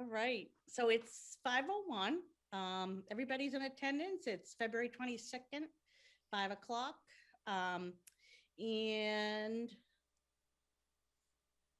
All right, so it's 5:01. Everybody's in attendance. It's February 22nd, 5 o'clock. And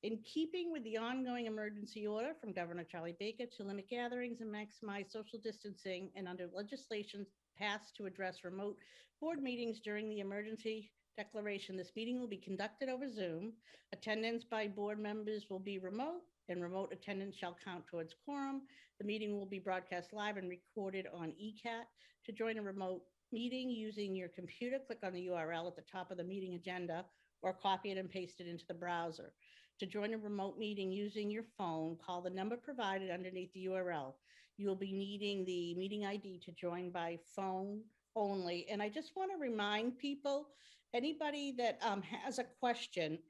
in keeping with the ongoing emergency order from Governor Charlie Baker to limit gatherings and maximize social distancing, and under legislation passed to address remote board meetings during the emergency declaration, this meeting will be conducted over Zoom. Attendance by board members will be remote, and remote attendance shall count towards quorum. The meeting will be broadcast live and recorded on ECAT. To join a remote meeting using your computer, click on the URL at the top of the meeting agenda or copy it and paste it into the browser. To join a remote meeting using your phone, call the number provided underneath the URL. You will be needing the meeting ID to join by phone only. And I just want to remind people, anybody that has a question,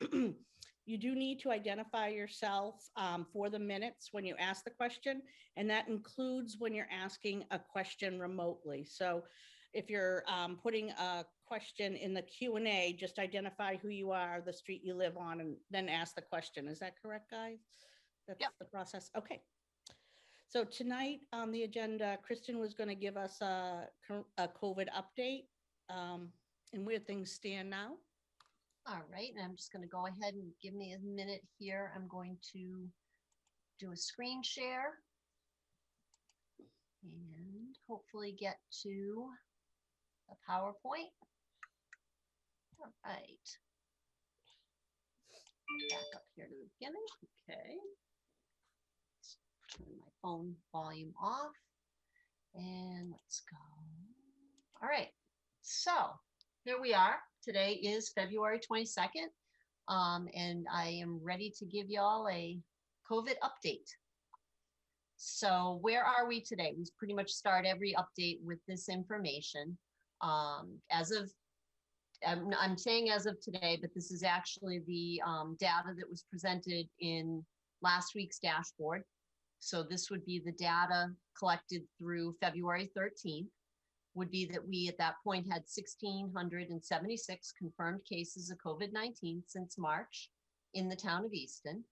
you do need to identify yourself for the minutes when you ask the question, and that includes when you're asking a question remotely. So if you're putting a question in the Q&A, just identify who you are, the street you live on, and then ask the question. Is that correct, guys? That's the process. Okay. So tonight on the agenda, Kristen was going to give us a COVID update and where things stand now. All right, and I'm just going to go ahead and give me a minute here. I'm going to do a screen share and hopefully get to a PowerPoint. All right. Back up here to the beginning. Okay. Let's turn my phone volume off and let's go. All right. So here we are. Today is February 22nd, and I am ready to give y'all a COVID update. So where are we today? We pretty much start every update with this information. I'm saying as of today, but this is actually the data that was presented in last week's dashboard. So this would be the data collected through February 13th, would be that we at that point had 1,676 confirmed cases of COVID-19 since March in the town of Easton.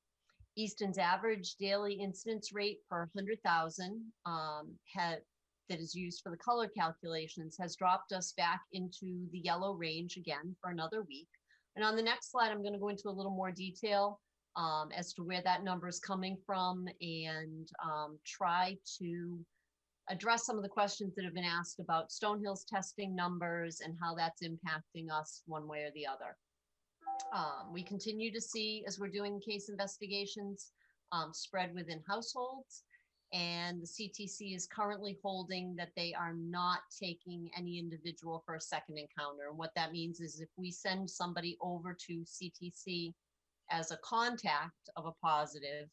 Easton's average daily incidence rate per 100,000 that is used for the color calculations has dropped us back into the yellow range again for another week. And on the next slide, I'm going to go into a little more detail as to where that number is coming from and try to address some of the questions that have been asked about Stonehill's testing numbers and how that's impacting us one way or the other. We continue to see, as we're doing case investigations, spread within households. And the CTC is currently holding that they are not taking any individual for a second encounter. And what that means is if we send somebody over to CTC as a contact of a positive,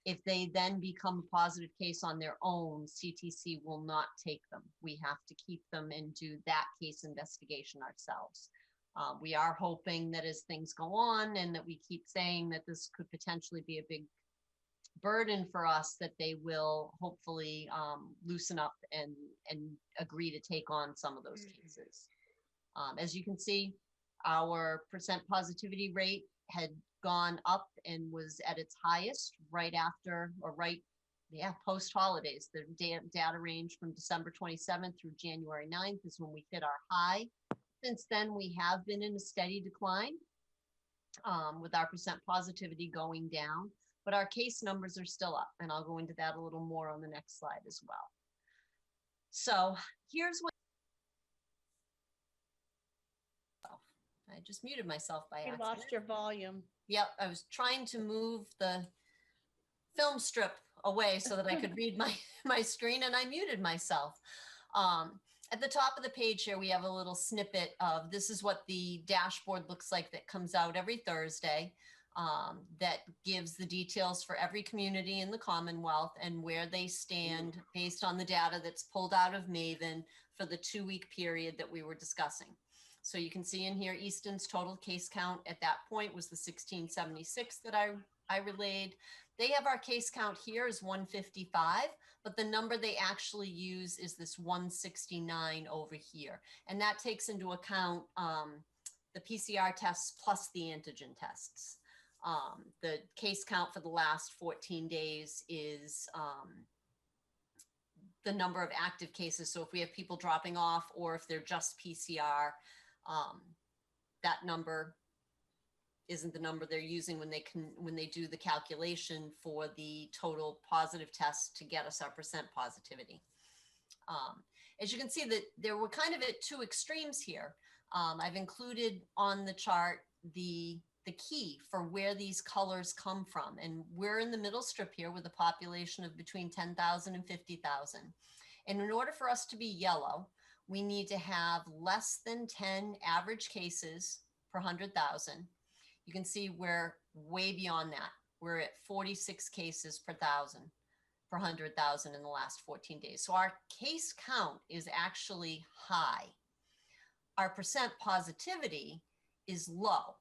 if they then become a positive case on their own, CTC will not take them. We have to keep them and do that case investigation ourselves. We are hoping that as things go on and that we keep saying that this could potentially be a big burden for us, that they will hopefully loosen up and agree to take on some of those cases. As you can see, our percent positivity rate had gone up and was at its highest right after, or post holidays. The data range from December 27th through January 9th is when we hit our high. Since then, we have been in a steady decline with our percent positivity going down, but our case numbers are still up, and I'll go into that a little more on the next slide as well. So here's what I just muted myself by accident. You lost your volume. Yep, I was trying to move the film strip away so that I could read my screen, and I muted myself. At the top of the page here, we have a little snippet of this is what the dashboard looks like that comes out every Thursday. That gives the details for every community in the Commonwealth and where they stand based on the data that's pulled out of Maven for the 2-week period that we were discussing. So you can see in here, Easton's total case count at that point was the 1,676 that I relayed. They have our case count here is 155, but the number they actually use is this 169 over here. And that takes into account the PCR tests plus the antigen tests. The case count for the last 14 days is the number of active cases. So if we have people dropping off or if they're just PCR, that number isn't the number they're using when they do the calculation for the total positive tests to get us our percent positivity. As you can see, that there were kind of at two extremes here. I've included on the chart the key for where these colors come from. And we're in the middle strip here with a population of between 10,000 and 50,000. And in order for us to be yellow, we need to have less than 10 average cases per 100,000. You can see we're way beyond that. We're at 46 cases per 100,000 in the last 14 days. So our case count is actually high. Our percent positivity is low.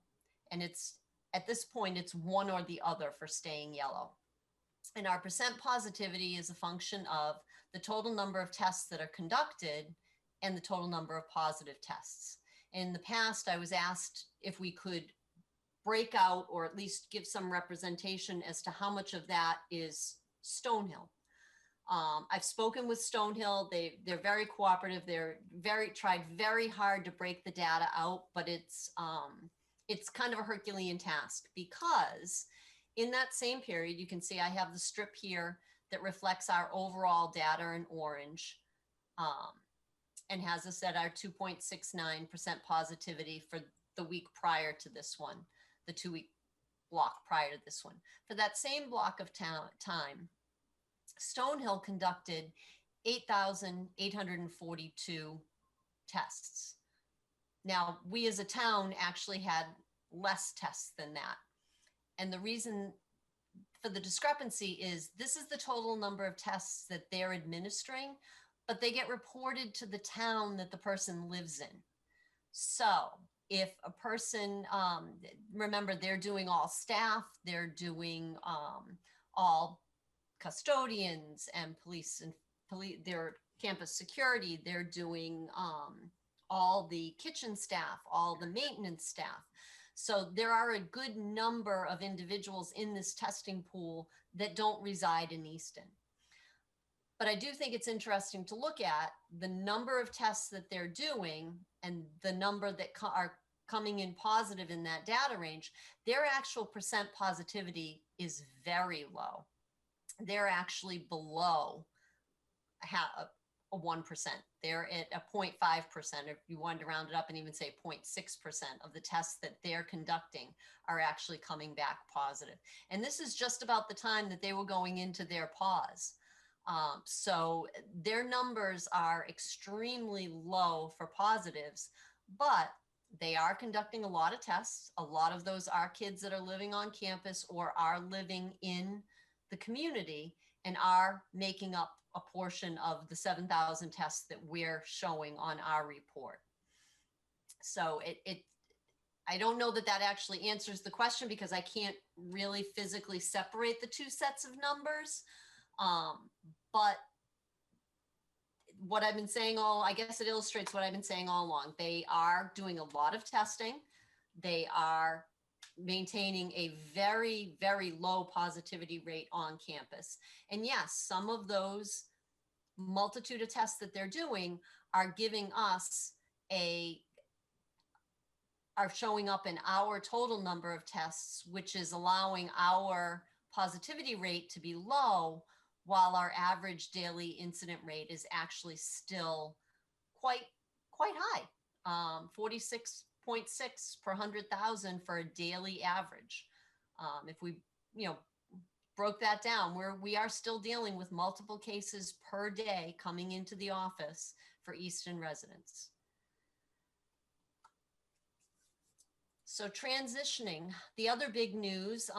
And it's, at this point, it's one or the other for staying yellow. And our percent positivity is a function of the total number of tests that are conducted and the total number of positive tests. In the past, I was asked if we could break out or at least give some representation as to how much of that is Stonehill. I've spoken with Stonehill. They're very cooperative. They're tried very hard to break the data out, but it's kind of a Herculean task, because in that same period, you can see I have the strip here that reflects our overall data in orange, and has us at our 2.69% positivity for the week prior to this one, the 2-week block prior to this one. For that same block of time, Stonehill conducted 8,842 tests. Now, we as a town actually had less tests than that. And the reason for the discrepancy is this is the total number of tests that they're administering, but they get reported to the town that the person lives in. So if a person, remember, they're doing all staff, they're doing all custodians and police, their campus security, they're doing all the kitchen staff, all the maintenance staff. So there are a good number of individuals in this testing pool that don't reside in Easton. But I do think it's interesting to look at the number of tests that they're doing and the number that are coming in positive in that data range. Their actual percent positivity is very low. They're actually below a 1%. They're at a 0.5%, if you wanted to round it up and even say 0.6% of the tests that they're conducting are actually coming back positive. And this is just about the time that they were going into their pause. So their numbers are extremely low for positives, but they are conducting a lot of tests. A lot of those are kids that are living on campus or are living in the community and are making up a portion of the 7,000 tests that we're showing on our report. So I don't know that that actually answers the question, because I can't really physically separate the two sets of numbers. But what I've been saying I guess it illustrates what I've been saying all along. They are doing a lot of testing. They are maintaining a very, very low positivity rate on campus. And yes, some of those multitude of tests that they're doing are giving us are showing up in our total number of tests, which is allowing our positivity rate to be low, while our average daily incident rate is actually still quite high, 46.6 per 100,000 for a daily average. If we, broke that down, we are still dealing with multiple cases per day coming into the office for Easton residents. So transitioning, the other big news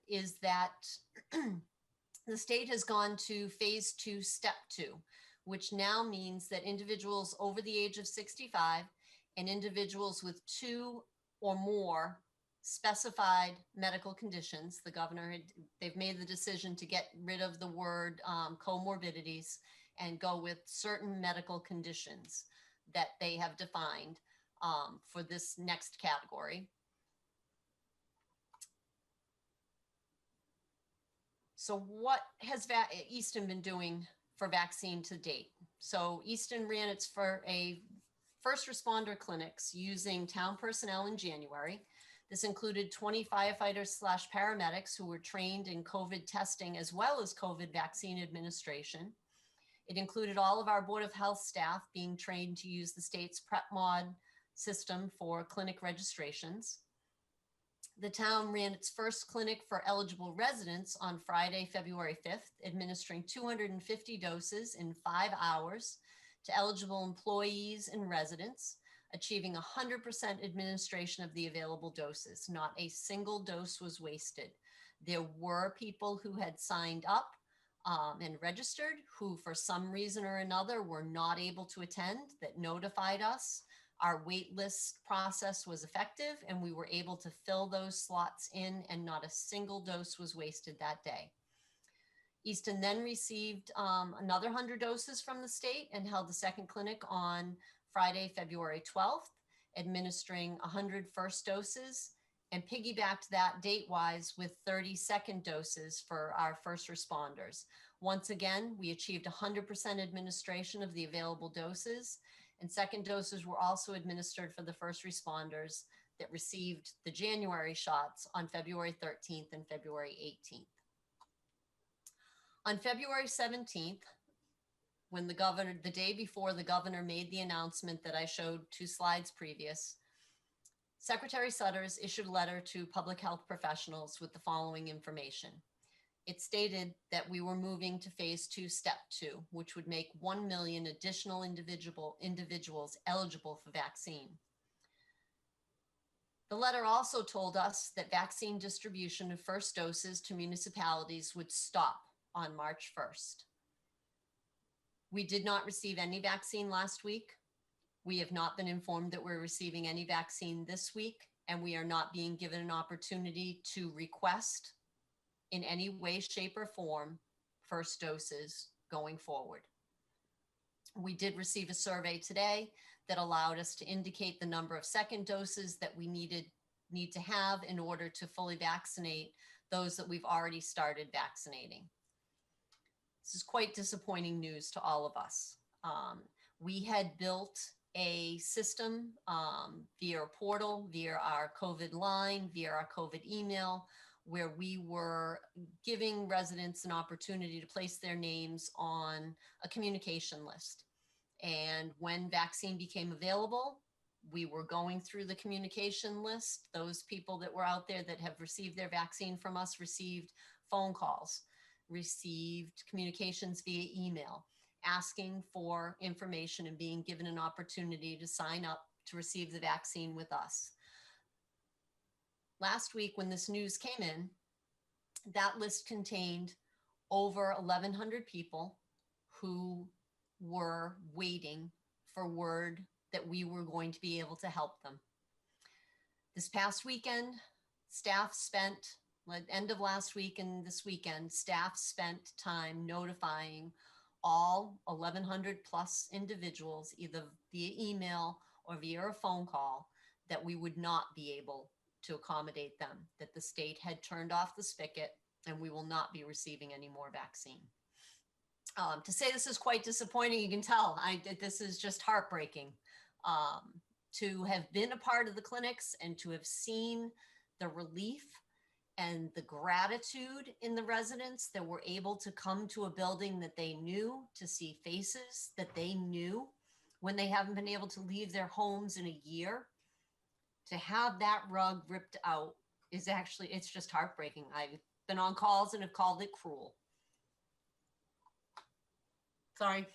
is that the state has gone to phase 2, step 2, which now means that individuals over the age of 65 and individuals with 2 or more specified medical conditions, the governor, they've made the decision to get rid of the word comorbidities and go with certain medical conditions that they have defined for this next category. So what has Easton been doing for vaccine to date? So Easton ran its first responder clinics using town personnel in January. This included 20 firefighters/paramedics who were trained in COVID testing as well as COVID vaccine administration. It included all of our Board of Health staff being trained to use the state's PrepMod system for clinic registrations. The town ran its first clinic for eligible residents on Friday, February 5th, administering 250 doses in 5 hours to eligible employees and residents, achieving 100% administration of the available doses. Not a single dose was wasted. There were people who had signed up and registered who, for some reason or another, were not able to attend, that notified us. Our wait list process was effective and we were able to fill those slots in, and not a single dose was wasted that day. Easton then received another 100 doses from the state and held the second clinic on Friday, February 12th, administering 100 first doses, and piggybacked that date-wise with 30 second doses for our first responders. Once again, we achieved 100% administration of the available doses, and second doses were also administered for the first responders that received the January shots on February 13th and February 18th. On February 17th, when the day before the governor made the announcement that I showed 2 slides previous, Secretary Sutters issued a letter to public health professionals with the following information. It stated that we were moving to phase 2, step 2, which would make 1 million additional individuals eligible for vaccine. The letter also told us that vaccine distribution of first doses to municipalities would stop on March 1st. We did not receive any vaccine last week. We have not been informed that we're receiving any vaccine this week, and we are not being given an opportunity to request in any way, shape, or form first doses going forward. We did receive a survey today that allowed us to indicate the number of second doses that we need to have in order to fully vaccinate those that we've already started vaccinating. This is quite disappointing news to all of us. We had built a system via a portal, via our COVID line, via our COVID email, where we were giving residents an opportunity to place their names on a communication list. And when vaccine became available, we were going through the communication list. Those people that were out there that have received their vaccine from us received phone calls, received communications via email, asking for information and being given an opportunity to sign up to receive the vaccine with us. Last week, when this news came in, that list contained over 1,100 people who were waiting for word that we were going to be able to help them. This past weekend, staff spent, end of last week and this weekend, staff spent time notifying all 1,100 plus individuals, either via email or via a phone call, that we would not be able to accommodate them, that the state had turned off the spigot and we will not be receiving any more vaccine. To say this is quite disappointing, you can tell, this is just heartbreaking. To have been a part of the clinics and to have seen the relief and the gratitude in the residents that were able to come to a building that they knew, to see faces that they knew when they haven't been able to leave their homes in a year, to have that rug ripped out is actually, it's just heartbreaking. I've been on calls and have called it cruel. Sorry.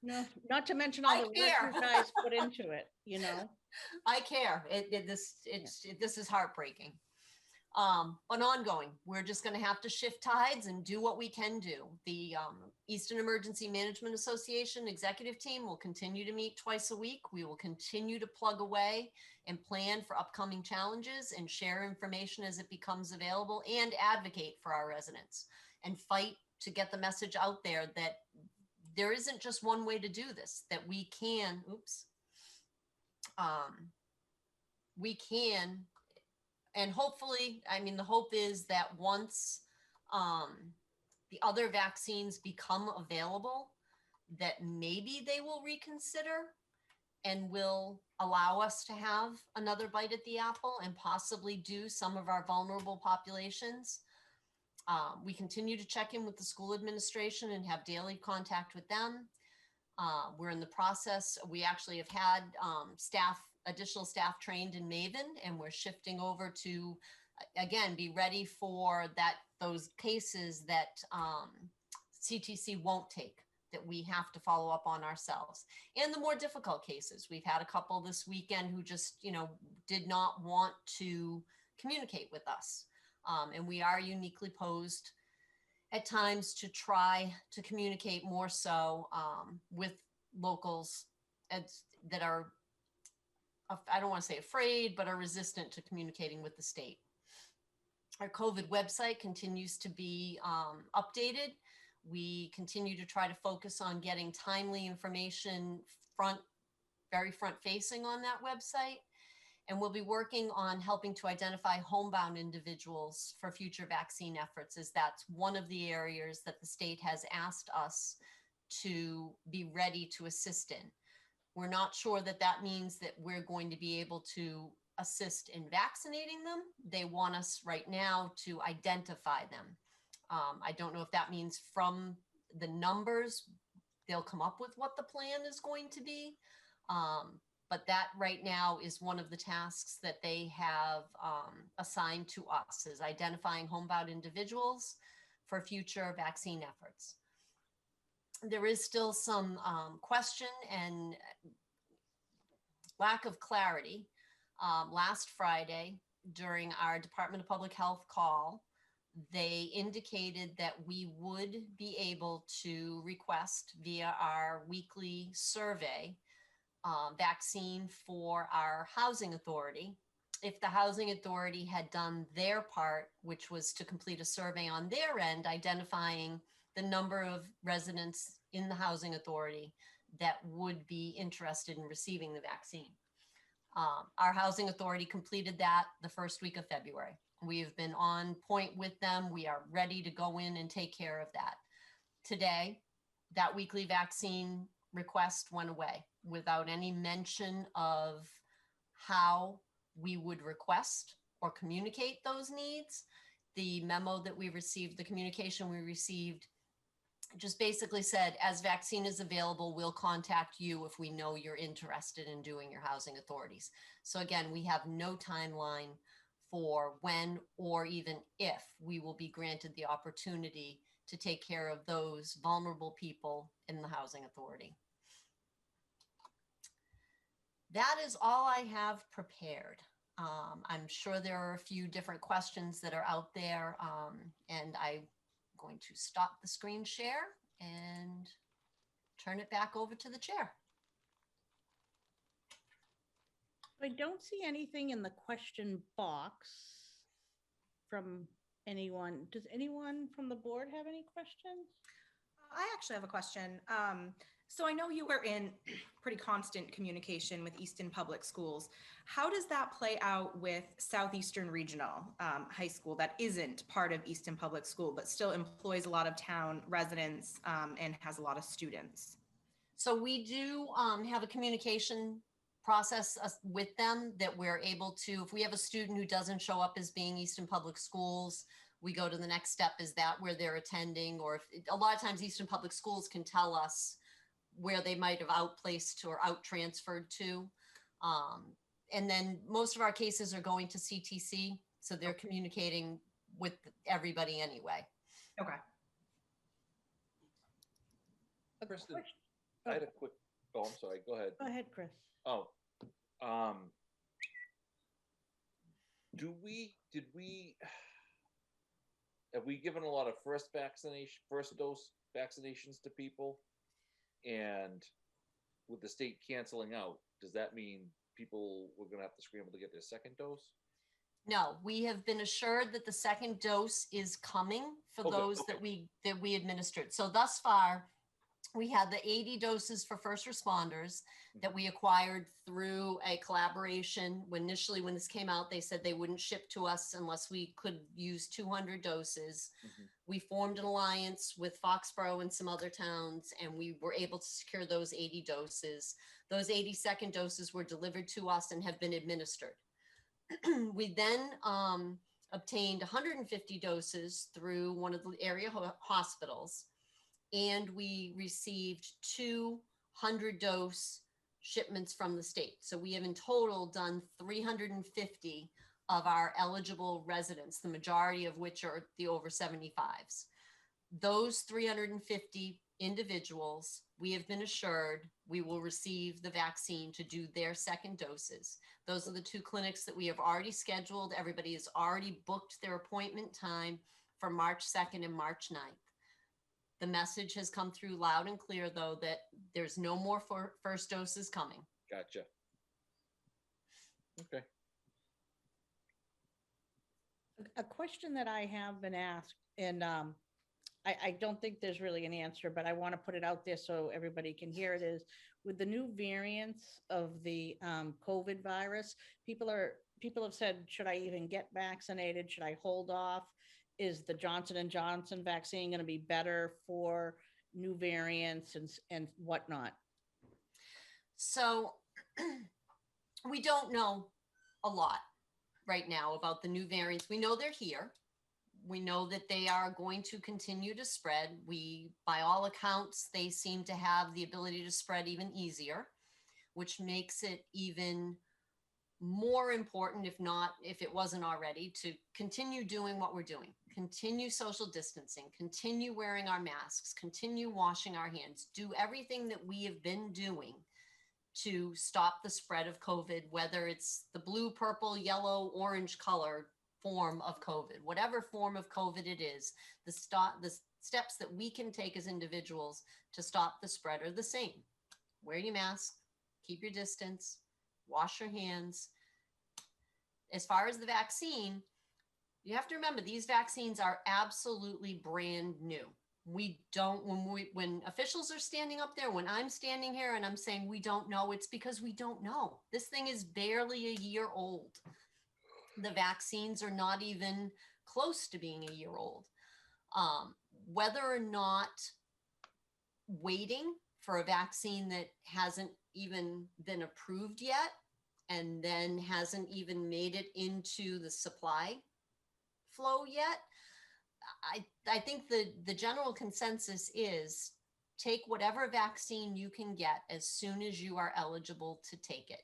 No, not to mention all the work you guys put into it, you know. I care. This is heartbreaking. But ongoing, we're just going to have to shift tides and do what we can do. The Easton Emergency Management Association executive team will continue to meet twice a week. We will continue to plug away and plan for upcoming challenges and share information as it becomes available, and advocate for our residents and fight to get the message out there that there isn't just one way to do this, that we can, we can, and hopefully, I mean, the hope is that once the other vaccines become available, that maybe they will reconsider and will allow us to have another bite at the apple and possibly do some of our vulnerable populations. We continue to check in with the school administration and have daily contact with them. We're in the process. We actually have had additional staff trained in Maven, and we're shifting over to, again, be ready for those cases that CTC won't take, that we have to follow up on ourselves. And the more difficult cases, we've had a couple this weekend who just, did not want to communicate with us. And we are uniquely posed at times to try to communicate more so with locals that are, I don't want to say afraid, but are resistant to communicating with the state. Our COVID website continues to be updated. We continue to try to focus on getting timely information very front facing on that website. And we'll be working on helping to identify homebound individuals for future vaccine efforts, as that's one of the areas that the state has asked us to be ready to assist in. We're not sure that that means that we're going to be able to assist in vaccinating them. They want us right now to identify them. I don't know if that means from the numbers, they'll come up with what the plan is going to be. But that right now is one of the tasks that they have assigned to us, is identifying homebound individuals for future vaccine efforts. There is still some question and lack of clarity. Last Friday, during our Department of Public Health call, they indicated that we would be able to request via our weekly survey vaccine for our housing authority. If the housing authority had done their part, which was to complete a survey on their end, identifying the number of residents in the housing authority that would be interested in receiving the vaccine. Our housing authority completed that the first week of February. We have been on point with them. We are ready to go in and take care of that. Today, that weekly vaccine request went away without any mention of how we would request or communicate those needs. The memo that we received, the communication we received, just basically said, as vaccine is available, we'll contact you if we know you're interested in doing your housing authorities. So again, we have no timeline for when or even if we will be granted the opportunity to take care of those vulnerable people in the housing authority. That is all I have prepared. I'm sure there are a few different questions that are out there, and I'm going to stop the screen share and turn it back over to the chair. I don't see anything in the question box from anyone. Does anyone from the board have any questions? I actually have a question. So I know you were in pretty constant communication with Easton Public Schools. How does that play out with Southeastern Regional High School that isn't part of Easton Public School, but still employs a lot of town residents and has a lot of students? So we do have a communication process with them that we're able to, if we have a student who doesn't show up as being Easton Public Schools, we go to the next step. Is that where they're attending? Or if, a lot of times Easton Public Schools can tell us where they might have outplaced or out transferred to. And then most of our cases are going to CTC. So they're communicating with everybody anyway. Okay. Kristen, I had a quick, oh, I'm sorry, go ahead. Go ahead, Chris. Oh, have we given a lot of first dose vaccinations to people? And with the state canceling out, does that mean people were going to have to scramble to get their second dose? No, we have been assured that the second dose is coming for those that we administered. So thus far, We had the 80 doses for first responders that we acquired through a collaboration. When initially, when this came out, they said they wouldn't ship to us unless we could use 200 doses. Mhm. We formed an alliance with Foxborough and some other towns, and we were able to secure those 80 doses. Those 80 second doses were delivered to us and have been administered. We then obtained 150 doses through one of the area hospitals, and we received 200 dose shipments from the state. So we have in total done 350 of our eligible residents, the majority of which are the over 75s. Those 350 individuals, we have been assured we will receive the vaccine to do their second doses. Those are the 2 clinics that we have already scheduled. Everybody has already booked their appointment time for March 2nd and March 9th. The message has come through loud and clear, though, that there's no more first doses coming. Gotcha. Okay. A question that I have been asked, and I don't think there's really an answer, but I want to put it out there so everybody can hear it, is with the new variants of the COVID virus, people have said, should I even get vaccinated? Should I hold off? Is the Johnson & Johnson vaccine going to be better for new variants and whatnot? So we don't know a lot right now about the new variants. We know they're here. We know that they are going to continue to spread. By all accounts, they seem to have the ability to spread even easier, which makes it even more important, if it wasn't already, to continue doing what we're doing. Continue social distancing, continue wearing our masks, continue washing our hands, do everything that we have been doing to stop the spread of COVID, whether it's the blue, purple, yellow, orange color form of COVID, whatever form of COVID it is, the steps that we can take as individuals to stop the spread are the same. Wear your mask, keep your distance, wash your hands. As far as the vaccine, you have to remember these vaccines are absolutely brand new. We don't, when officials are standing up there, when I'm standing here and I'm saying we don't know, it's because we don't know. This thing is barely a year old. The vaccines are not even close to being a year old. Whether or not waiting for a vaccine that hasn't even been approved yet and then hasn't even made it into the supply flow yet, I think the general consensus is take whatever vaccine you can get as soon as you are eligible to take it.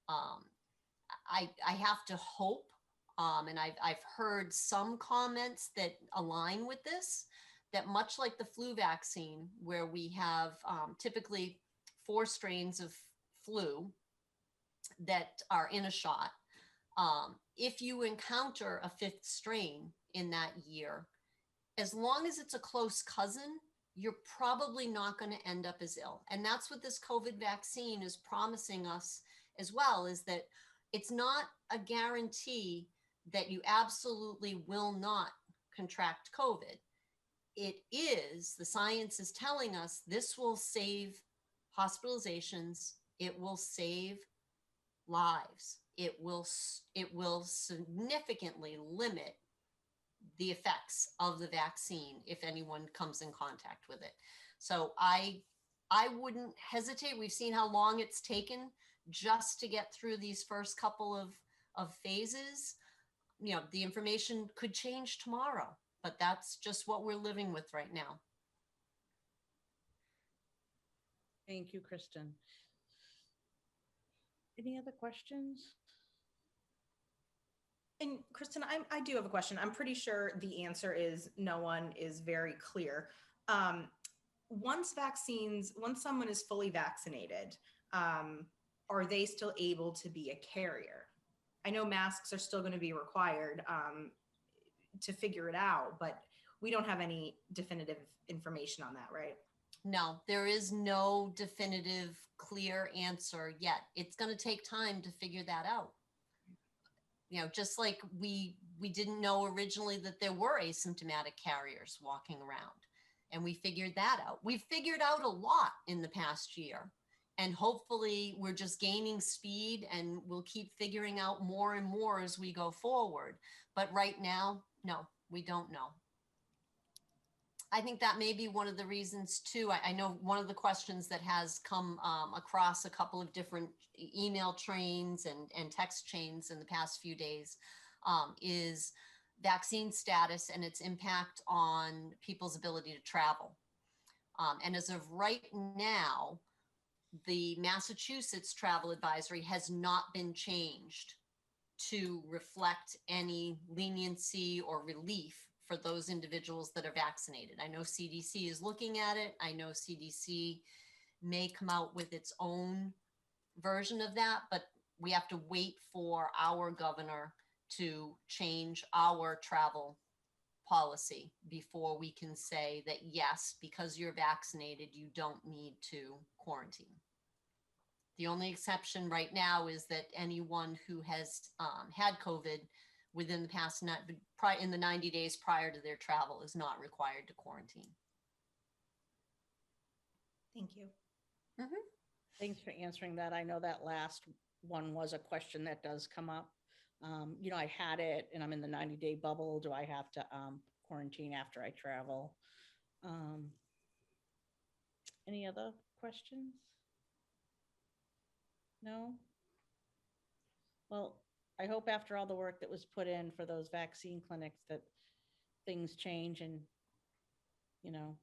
I have to hope, and I've heard some comments that align with this, that much like the flu vaccine, where we have typically 4 strains of flu that are in a shot, if you encounter a 5th strain in that year, as long as it's a close cousin, you're probably not going to end up as ill. And that's what this COVID vaccine is promising us as well, is that it's not a guarantee that you absolutely will not contract COVID. It is, the science is telling us this will save hospitalizations. It will save lives. It will significantly limit the effects of the vaccine if anyone comes in contact with it. So I wouldn't hesitate. We've seen how long it's taken just to get through these first couple of phases. You know, the information could change tomorrow, but that's just what we're living with right now. Thank you, Kristen. Any other questions? And Kristen, I do have a question. I'm pretty sure the answer is no one is very clear. Once someone is fully vaccinated, are they still able to be a carrier? I know masks are still going to be required to figure it out, but we don't have any definitive information on that, right? No, there is no definitive, clear answer yet. It's going to take time to figure that out. You know, just like we didn't know originally that there were asymptomatic carriers walking around. And we figured that out. We've figured out a lot in the past year. And hopefully we're just gaining speed and we'll keep figuring out more and more as we go forward. But right now, no, we don't know. I think that may be one of the reasons too. I know one of the questions that has come across a couple of different email trains and text chains in the past few days is vaccine status and its impact on people's ability to travel. And as of right now, the Massachusetts travel advisory has not been changed to reflect any leniency or relief for those individuals that are vaccinated. I know CDC is looking at it. I know CDC may come out with its own version of that, but we have to wait for our governor to change our travel policy before we can say that, yes, because you're vaccinated, you don't need to quarantine. The only exception right now is that anyone who has had COVID within the past, in the 90 days prior to their travel is not required to quarantine. Thank you. Thanks for answering that. I know that last one was a question that does come up. You know, I had it and I'm in the 90-day bubble. Do I have to quarantine after I travel? Any other questions? No? Well, I hope after all the work that was put in for those vaccine clinics that things change and, you know.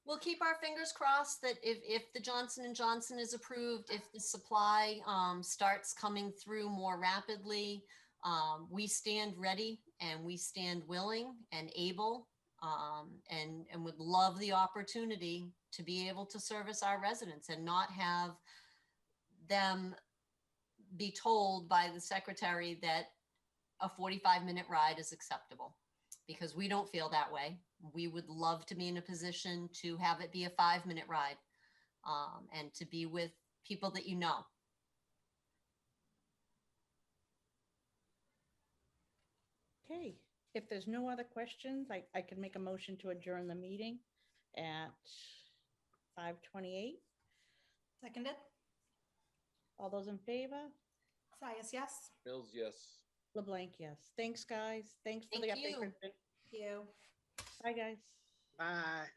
We'll keep our fingers crossed that if the Johnson & Johnson is approved, if the supply starts coming through more rapidly, we stand ready and we stand willing and able and would love the opportunity to be able to service our residents and not have them be told by the secretary that a 45-minute ride is acceptable, because we don't feel that way. We would love to be in a position to have it be a 5-minute ride and to be with people that you know. Okay, if there's no other questions, I can make a motion to adjourn the meeting at 5:28. Seconded. All those in favor? Sias, yes. Mills, yes. LeBlanc, yes. Thanks, guys. Thanks for the Thank update, you. Kristen. Thank you. Bye, guys. Bye.